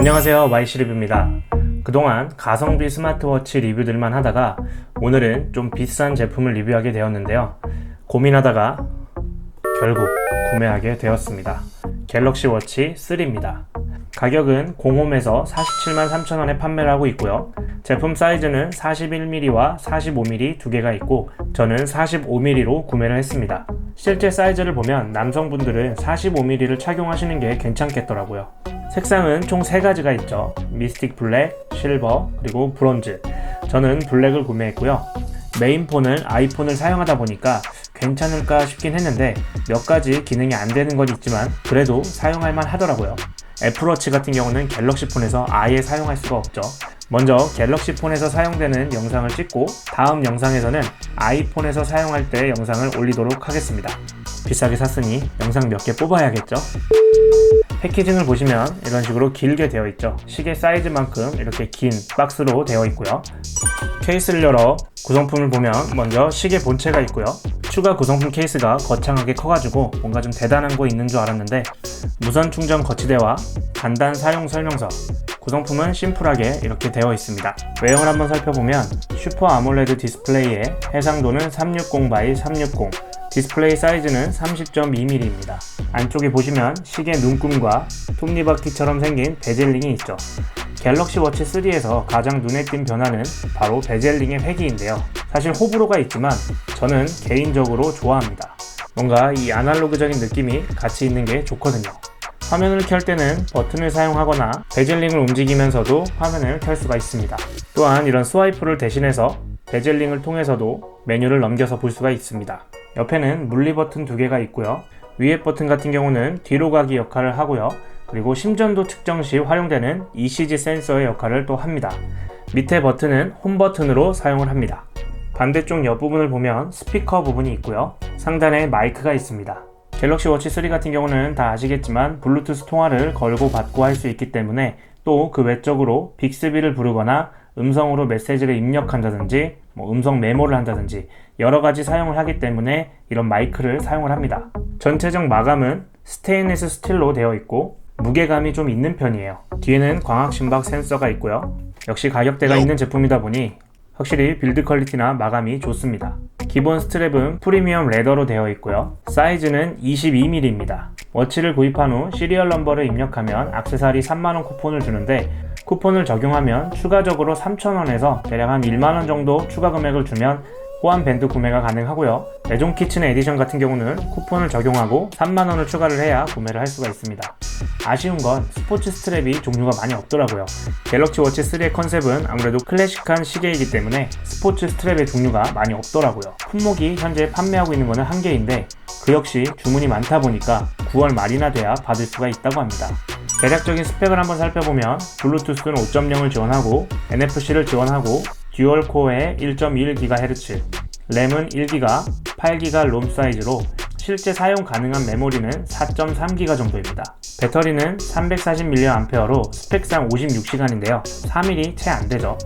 안녕하세요, 마이시리뷰입니다. 그동안 가성비 스마트워치 리뷰들만 하다가 오늘은 좀 비싼 제품을 리뷰하게 되었는데요. 고민하다가 결국 구매하게 되었습니다. 갤럭시 워치 3입니다. 가격은 공홈에서 47만 3천원에 판매를 하고 있고요. 제품 사이즈는 41mm와 45mm 두 개가 있고 저는 45mm로 구매를 했습니다. 실제 사이즈를 보면 남성분들은 45mm를 착용하시는 게 괜찮겠더라고요. 색상은 총 3가지가 있죠. 미스틱 블랙, 실버, 그리고 브론즈. 저는 블랙을 구매했고요. 메인폰을 아이폰을 사용하다 보니까 괜찮을까 싶긴 했는데 몇 가지 기능이 안 되는 건 있지만 그래도 사용할 만 하더라고요. 애플워치 같은 경우는 갤럭시 폰에서 아예 사용할 수가 없죠. 먼저 갤럭시 폰에서 사용되는 영상을 찍고 다음 영상에서는 아이폰에서 사용할 때 영상을 올리도록 하겠습니다. 비싸게 샀으니 영상 몇 개 뽑아야겠죠? 패키징을 보시면 이런 식으로 길게 되어 있죠. 시계 사이즈만큼 이렇게 긴 박스로 되어 있고요. 케이스를 열어 구성품을 보면 먼저 시계 본체가 있고요. 추가 구성품 케이스가 거창하게 커가지고 뭔가 좀 대단한 거 있는 줄 알았는데 무선 충전 거치대와 간단 사용 설명서, 구성품은 심플하게 이렇게 되어 있습니다. 외형을 한번 살펴보면 슈퍼 아몰레드 디스플레이에 해상도는 360x360, 디스플레이 사이즈는 30.2mm입니다. 안쪽에 보시면 시계 눈금과 톱니바퀴처럼 생긴 베젤링이 있죠. 갤럭시 워치 3에서 가장 눈에 띈 변화는 바로 베젤링의 획이인데요. 사실 호불호가 있지만 저는 개인적으로 좋아합니다. 뭔가 이 아날로그적인 느낌이 같이 있는 게 좋거든요. 화면을 켤 때는 버튼을 사용하거나 베젤링을 움직이면서도 화면을 켤 수가 있습니다. 또한 이런 스와이프를 대신해서 베젤링을 통해서도 메뉴를 넘겨서 볼 수가 있습니다. 옆에는 물리 버튼 2개가 있고요. 위에 버튼 같은 경우는 뒤로 가기 역할을 하고요. 그리고 심전도 측정 시 활용되는 ECG 센서의 역할을 또 합니다. 밑에 버튼은 홈 버튼으로 사용을 합니다. 반대쪽 옆부분을 보면 스피커 부분이 있고요. 상단에 마이크가 있습니다. 갤럭시 워치 3 같은 경우는 다 아시겠지만 블루투스 통화를 걸고 받고 할 수 있기 때문에 또 그 외적으로 빅스비를 부르거나 음성으로 메시지를 입력한다든지 음성 메모를 한다든지 여러가지 사용을 하기 때문에 이런 마이크를 사용을 합니다. 전체적 마감은 스테인리스 스틸로 되어 있고 무게감이 좀 있는 편이에요. 뒤에는 광학 심박 센서가 있고요. 역시 가격대가 있는 제품이다 보니 확실히 빌드 퀄리티나 마감이 좋습니다. 기본 스트랩은 프리미엄 레더로 되어 있고요. 사이즈는 22mm입니다. 워치를 구입한 후 시리얼 넘버를 입력하면 액세서리 3만원 쿠폰을 주는데 쿠폰을 적용하면 추가적으로 3,000원에서 대략 한 1만원 정도 추가 금액을 주면 호환 밴드 구매가 가능하고요. 레종 키친 에디션 같은 경우는 쿠폰을 적용하고 3만원을 추가를 해야 구매를 할 수가 있습니다. 아쉬운 건 스포츠 스트랩이 종류가 많이 없더라고요. 갤럭시 워치 3의 컨셉은 아무래도 클래식한 시계이기 때문에 스포츠 스트랩의 종류가 많이 없더라고요. 품목이 현재 판매하고 있는 거는 1개인데 그 역시 주문이 많다 보니까 9월 말이나 돼야 받을 수가 있다고 합니다. 대략적인 스펙을 한번 살펴보면 블루투스는 5.0을 지원하고 NFC를 지원하고 듀얼코어의 1.1GHz, 램은 1GB, 8GB 롬 사이즈로 실제 사용 가능한 메모리는 4.3GB 정도입니다. 배터리는 340mAh로 스펙상 56시간인데요. 3일이 채 안되죠.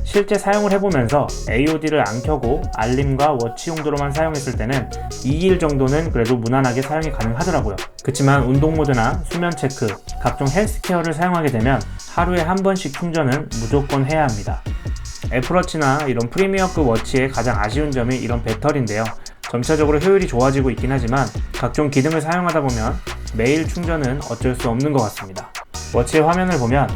실제 사용을 해보면서 AOD를 안 켜고 알림과 워치 용도로만 사용했을 때는 2일 정도는 그래도 무난하게 사용이 가능하더라고요. 그치만 운동 모드나 수면 체크, 각종 헬스케어를 사용하게 되면 하루에 한 번씩 충전은 무조건 해야 합니다. 애플워치나 이런 프리미어급 워치의 가장 아쉬운 점이 이런 배터리인데요. 점차적으로 효율이 좋아지고 있긴 하지만 각종 기능을 사용하다 보면 매일 충전은 어쩔 수 없는 것 같습니다. 워치의 화면을 보면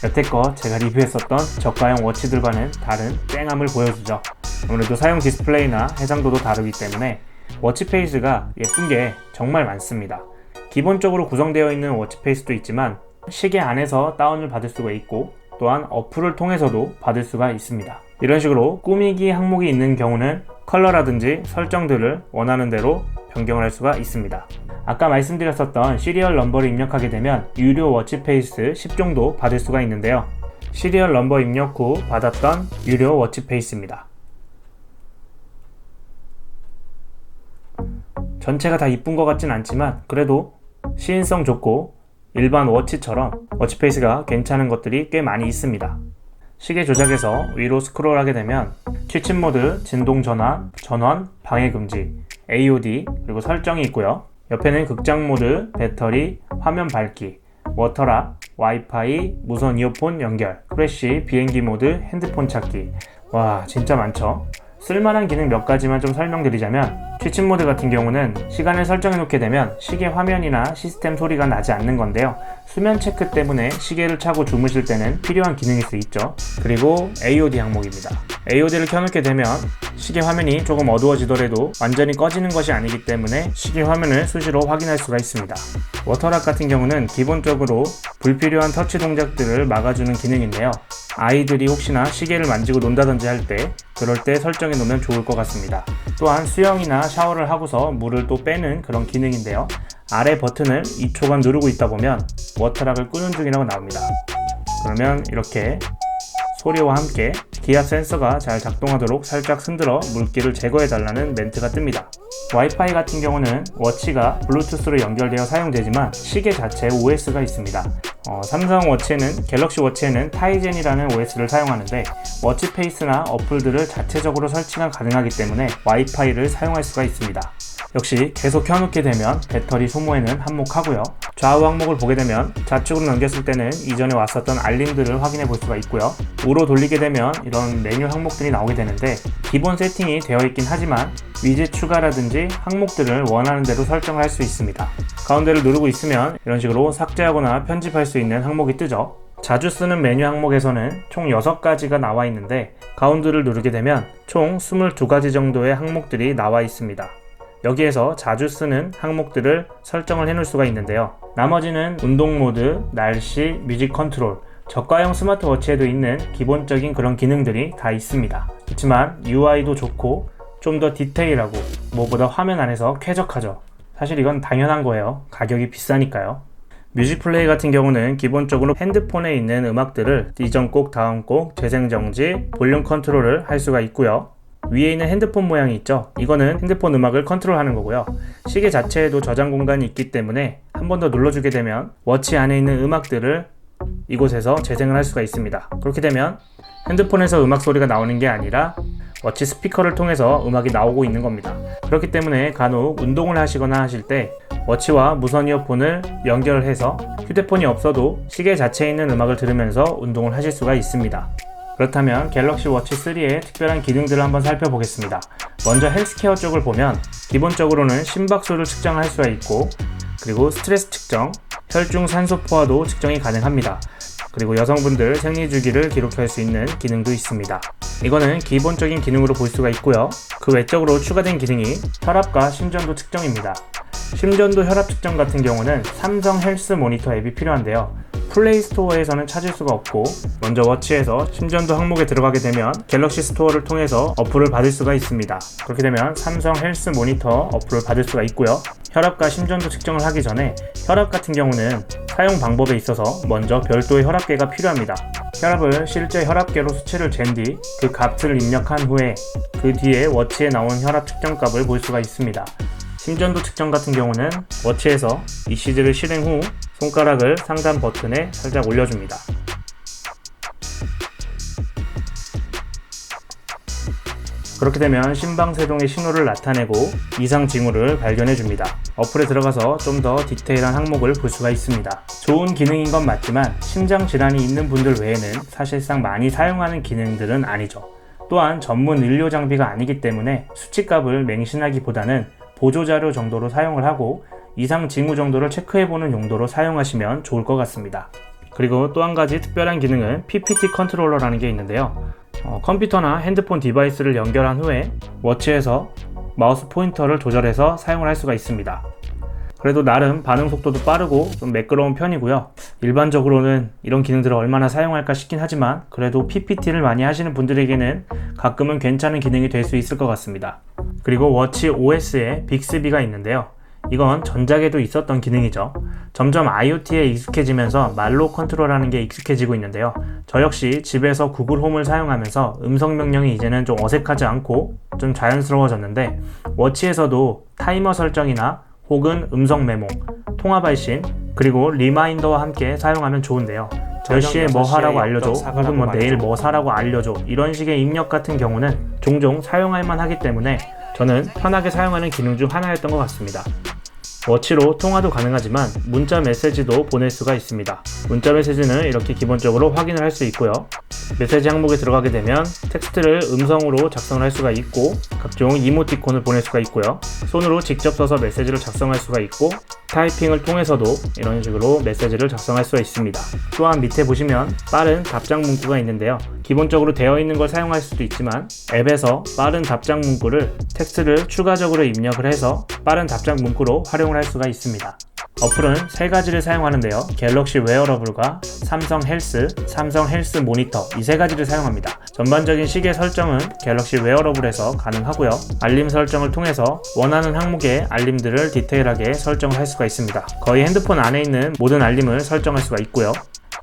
여태껏 제가 리뷰했었던 저가형 워치들과는 다른 쨍함을 보여주죠. 아무래도 사용 디스플레이나 해상도도 다르기 때문에 워치 페이스가 예쁜 게 정말 많습니다. 기본적으로 구성되어 있는 워치 페이스도 있지만 시계 안에서 다운을 받을 수가 있고 또한 어플을 통해서도 받을 수가 있습니다. 이런 식으로 꾸미기 항목이 있는 경우는 컬러라든지 설정들을 원하는 대로 변경을 할 수가 있습니다. 아까 말씀드렸었던 시리얼 넘버를 입력하게 되면 유료 워치 페이스 10종도 받을 수가 있는데요. 시리얼 넘버 입력 후 받았던 유료 워치 페이스입니다. 전체가 다 이쁜 것 같진 않지만 그래도 시인성 좋고 일반 워치처럼 워치 페이스가 괜찮은 것들이 꽤 많이 있습니다. 시계 조작에서 위로 스크롤하게 되면 취침 모드, 진동 전환, 전원, 방해 금지, AOD, 그리고 설정이 있고요. 옆에는 극장 모드, 배터리, 화면 밝기, 워터락, 와이파이, 무선 이어폰 연결, 프레쉬, 비행기 모드, 핸드폰 찾기. 와, 진짜 많죠? 쓸만한 기능 몇 가지만 좀 설명드리자면, 취침 모드 같은 경우는 시간을 설정해 놓게 되면 시계 화면이나 시스템 소리가 나지 않는 건데요. 수면 체크 때문에 시계를 차고 주무실 때는 필요한 기능일 수 있죠. 그리고 AOD 항목입니다. AOD를 켜놓게 되면 시계 화면이 조금 어두워지더라도 완전히 꺼지는 것이 아니기 때문에 시계 화면을 수시로 확인할 수가 있습니다. 워터락 같은 경우는 기본적으로 불필요한 터치 동작들을 막아주는 기능인데요. 아이들이 혹시나 시계를 만지고 논다든지 할 때 그럴 때 설정해 놓으면 좋을 것 같습니다. 또한 수영이나 샤워를 하고서 물을 또 빼는 그런 기능인데요. 아래 버튼을 2초간 누르고 있다 보면 워터락을 끄는 중이라고 나옵니다. 그러면 이렇게 소리와 함께 기압 센서가 잘 작동하도록 살짝 흔들어 물기를 제거해 달라는 멘트가 뜹니다. 와이파이 같은 경우는 워치가 블루투스로 연결되어 사용되지만 시계 자체에 OS가 있습니다. 삼성 워치에는 갤럭시 워치에는 타이젠이라는 OS를 사용하는데 워치페이스나 어플들을 자체적으로 설치가 가능하기 때문에 와이파이를 사용할 수가 있습니다. 역시 계속 켜놓게 되면 배터리 소모에는 한몫하고요. 좌우 항목을 보게 되면 좌측으로 넘겼을 때는 이전에 왔었던 알림들을 확인해 볼 수가 있고요. 우로 돌리게 되면 이런 메뉴 항목들이 나오게 되는데 기본 세팅이 되어 있긴 하지만 위젯 추가라든지 항목들을 원하는 대로 설정을 할 수 있습니다. 가운데를 누르고 있으면 이런 식으로 삭제하거나 편집할 수 있는 항목이 뜨죠. 자주 쓰는 메뉴 항목에서는 총 6가지가 나와 있는데 가운데를 누르게 되면 총 22가지 정도의 항목들이 나와 있습니다. 여기에서 자주 쓰는 항목들을 설정을 해놓을 수가 있는데요. 나머지는 운동 모드, 날씨, 뮤직 컨트롤, 저가형 스마트워치에도 있는 기본적인 그런 기능들이 다 있습니다. 그렇지만 UI도 좋고 좀 더 디테일하고 무엇보다 화면 안에서 쾌적하죠. 사실 이건 당연한 거예요. 가격이 비싸니까요. 뮤직 플레이 같은 경우는 기본적으로 핸드폰에 있는 음악들을 이전 곡, 다음 곡, 재생 정지, 볼륨 컨트롤을 할 수가 있고요. 위에 있는 핸드폰 모양이 있죠. 이거는 핸드폰 음악을 컨트롤하는 거고요. 시계 자체에도 저장 공간이 있기 때문에 한 번 더 눌러주게 되면 워치 안에 있는 음악들을 이곳에서 재생을 할 수가 있습니다. 그렇게 되면 핸드폰에서 음악 소리가 나오는 게 아니라 워치 스피커를 통해서 음악이 나오고 있는 겁니다. 그렇기 때문에 간혹 운동을 하시거나 하실 때 워치와 무선 이어폰을 연결해서 휴대폰이 없어도 시계 자체에 있는 음악을 들으면서 운동을 하실 수가 있습니다. 그렇다면 갤럭시 워치 3의 특별한 기능들을 한번 살펴보겠습니다. 먼저 헬스케어 쪽을 보면 기본적으로는 심박수를 측정할 수가 있고 그리고 스트레스 측정, 혈중 산소 포화도 측정이 가능합니다. 그리고 여성분들 생리주기를 기록할 수 있는 기능도 있습니다. 이거는 기본적인 기능으로 볼 수가 있고요. 그 외적으로 추가된 기능이 혈압과 심전도 측정입니다. 심전도 혈압 측정 같은 경우는 삼성 헬스 모니터 앱이 필요한데요. 플레이 스토어에서는 찾을 수가 없고 먼저 워치에서 심전도 항목에 들어가게 되면 갤럭시 스토어를 통해서 어플을 받을 수가 있습니다. 그렇게 되면 삼성 헬스 모니터 어플을 받을 수가 있고요. 혈압과 심전도 측정을 하기 전에 혈압 같은 경우는 사용 방법에 있어서 먼저 별도의 혈압계가 필요합니다. 혈압을 실제 혈압계로 수치를 잰 뒤 그 값을 입력한 후에 그 뒤에 워치에 나온 혈압 측정 값을 볼 수가 있습니다. 심전도 측정 같은 경우는 워치에서 ECG를 실행 후 손가락을 상단 버튼에 살짝 올려줍니다. 그렇게 되면 심방세동의 신호를 나타내고 이상 징후를 발견해줍니다. 어플에 들어가서 좀 더 디테일한 항목을 볼 수가 있습니다. 좋은 기능인 건 맞지만 심장 질환이 있는 분들 외에는 사실상 많이 사용하는 기능들은 아니죠. 또한 전문 의료 장비가 아니기 때문에 수치값을 맹신하기보다는 보조자료 정도로 사용을 하고 이상 징후 정도를 체크해보는 용도로 사용하시면 좋을 것 같습니다. 그리고 또 한 가지 특별한 기능은 PPT 컨트롤러라는 게 있는데요. 컴퓨터나 핸드폰 디바이스를 연결한 후에 워치에서 마우스 포인터를 조절해서 사용을 할 수가 있습니다. 그래도 나름 반응 속도도 빠르고 좀 매끄러운 편이고요. 일반적으로는 이런 기능들을 얼마나 사용할까 싶긴 하지만 그래도 PPT를 많이 하시는 분들에게는 가끔은 괜찮은 기능이 될 수 있을 것 같습니다. 그리고 워치 OS에 빅스비가 있는데요. 이건 전작에도 있었던 기능이죠. 점점 IoT에 익숙해지면서 말로 컨트롤하는 게 익숙해지고 있는데요. 저 역시 집에서 구글 홈을 사용하면서 음성 명령이 이제는 좀 어색하지 않고 좀 자연스러워졌는데 워치에서도 타이머 설정이나 혹은 음성 메모, 통화 발신, 그리고 리마인더와 함께 사용하면 좋은데요. 10시에 뭐 하라고 알려줘, 혹은 뭐 내일 뭐 사라고 알려줘, 이런 식의 입력 같은 경우는 종종 사용할 만하기 때문에 저는 편하게 사용하는 기능 중 하나였던 것 같습니다. 워치로 통화도 가능하지만 문자 메시지도 보낼 수가 있습니다. 문자 메시지는 이렇게 기본적으로 확인을 할 수 있고요. 메시지 항목에 들어가게 되면 텍스트를 음성으로 작성을 할 수가 있고 각종 이모티콘을 보낼 수가 있고요. 손으로 직접 써서 메시지를 작성할 수가 있고 타이핑을 통해서도 이런 식으로 메시지를 작성할 수가 있습니다. 또한 밑에 보시면 빠른 답장 문구가 있는데요. 기본적으로 되어 있는 걸 사용할 수도 있지만 앱에서 빠른 답장 문구를 텍스트를 추가적으로 입력을 해서 빠른 답장 문구로 활용을 할 수가 있습니다. 어플은 세 가지를 사용하는데요. 갤럭시 웨어러블과 삼성 헬스, 삼성 헬스 모니터 이 세 가지를 사용합니다. 전반적인 시계 설정은 갤럭시 웨어러블에서 가능하고요. 알림 설정을 통해서 원하는 항목의 알림들을 디테일하게 설정을 할 수가 있습니다. 거의 핸드폰 안에 있는 모든 알림을 설정할 수가 있고요.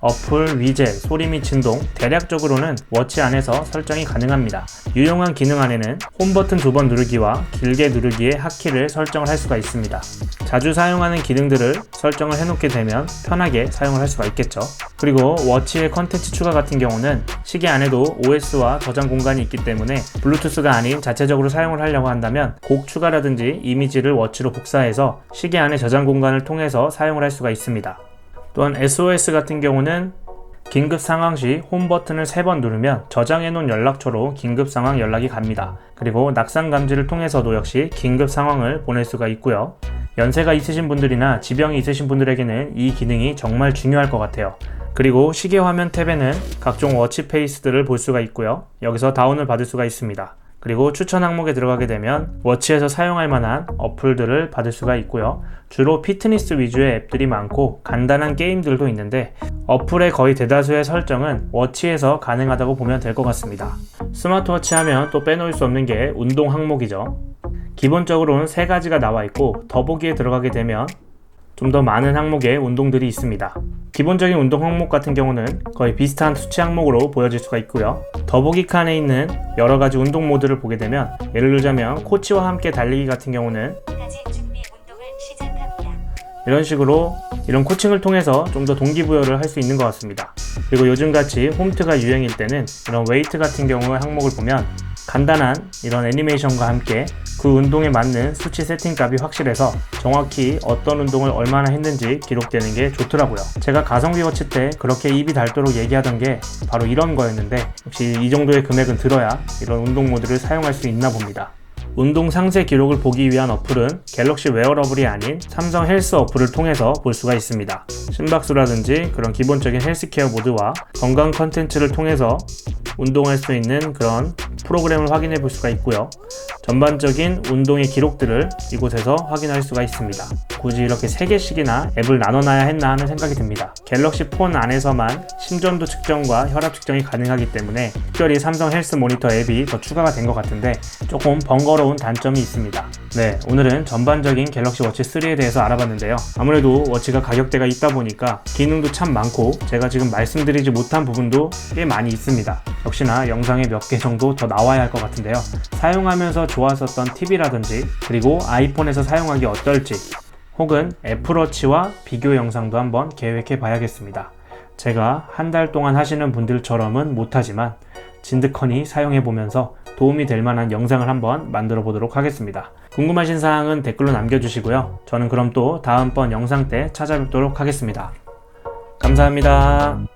어플, 위젯, 소리 및 진동, 대략적으로는 워치 안에서 설정이 가능합니다. 유용한 기능 안에는 홈 버튼 2번 누르기와 길게 누르기의 핫키를 설정을 할 수가 있습니다. 자주 사용하는 기능들을 설정을 해놓게 되면 편하게 사용을 할 수가 있겠죠. 그리고 워치의 컨텐츠 추가 같은 경우는 시계 안에도 OS와 저장 공간이 있기 때문에 블루투스가 아닌 자체적으로 사용을 하려고 한다면 곡 추가라든지 이미지를 워치로 복사해서 시계 안에 저장 공간을 통해서 사용을 할 수가 있습니다. 또한 SOS 같은 경우는 긴급 상황 시 홈 버튼을 3번 누르면 저장해 놓은 연락처로 긴급 상황 연락이 갑니다. 그리고 낙상 감지를 통해서도 역시 긴급 상황을 보낼 수가 있고요. 연세가 있으신 분들이나 지병이 있으신 분들에게는 이 기능이 정말 중요할 것 같아요. 그리고 시계 화면 탭에는 각종 워치 페이스들을 볼 수가 있고요. 여기서 다운을 받을 수가 있습니다. 그리고 추천 항목에 들어가게 되면 워치에서 사용할 만한 어플들을 받을 수가 있고요. 주로 피트니스 위주의 앱들이 많고 간단한 게임들도 있는데 어플의 거의 대다수의 설정은 워치에서 가능하다고 보면 될 것 같습니다. 스마트워치 하면 또 빼놓을 수 없는 게 운동 항목이죠. 기본적으로는 3가지가 나와 있고 더보기에 들어가게 되면 좀 더 많은 항목의 운동들이 있습니다. 기본적인 운동 항목 같은 경우는 거의 비슷한 수치 항목으로 보여질 수가 있고요. 더보기 칸에 있는 여러가지 운동 모드를 보게 되면 예를 들자면 코치와 함께 달리기 같은 경우는 이런 식으로 이런 코칭을 통해서 좀 더 동기부여를 할 수 있는 것 같습니다. 그리고 요즘같이 홈트가 유행일 때는 이런 웨이트 같은 경우의 항목을 보면 간단한 이런 애니메이션과 함께 그 운동에 맞는 수치 세팅값이 확실해서 정확히 어떤 운동을 얼마나 했는지 기록되는 게 좋더라고요. 제가 가성비 워치 때 그렇게 입이 닳도록 얘기하던 게 바로 이런 거였는데 역시 이 정도의 금액은 들어야 이런 운동 모드를 사용할 수 있나 봅니다. 운동 상세 기록을 보기 위한 어플은 갤럭시 웨어러블이 아닌 삼성 헬스 어플을 통해서 볼 수가 있습니다. 심박수라든지 그런 기본적인 헬스케어 모드와 건강 컨텐츠를 통해서 운동할 수 있는 그런 프로그램을 확인해 볼 수가 있고요. 전반적인 운동의 기록들을 이곳에서 확인할 수가 있습니다. 굳이 이렇게 3개씩이나 앱을 나눠놔야 했나 하는 생각이 듭니다. 갤럭시 폰 안에서만 심전도 측정과 혈압 측정이 가능하기 때문에 특별히 삼성 헬스 모니터 앱이 더 추가가 된 것 같은데 조금 번거로운 단점이 있습니다. 네, 오늘은 전반적인 갤럭시 워치 3에 대해서 알아봤는데요. 아무래도 워치가 가격대가 있다 보니까 기능도 참 많고 제가 지금 말씀드리지 못한 부분도 꽤 많이 있습니다. 역시나 영상에 몇 개 정도 더 나와야 할 것 같은데요. 사용하면서 좋았었던 팁이라든지 그리고 아이폰에서 사용하기 어떨지 혹은 애플워치와 비교 영상도 한번 계획해 봐야겠습니다. 제가 한 달 동안 하시는 분들처럼은 못하지만 진득하니 사용해 보면서 도움이 될 만한 영상을 한번 만들어 보도록 하겠습니다. 궁금하신 사항은 댓글로 남겨주시고요. 저는 그럼 또 다음번 영상 때 찾아뵙도록 하겠습니다. 감사합니다.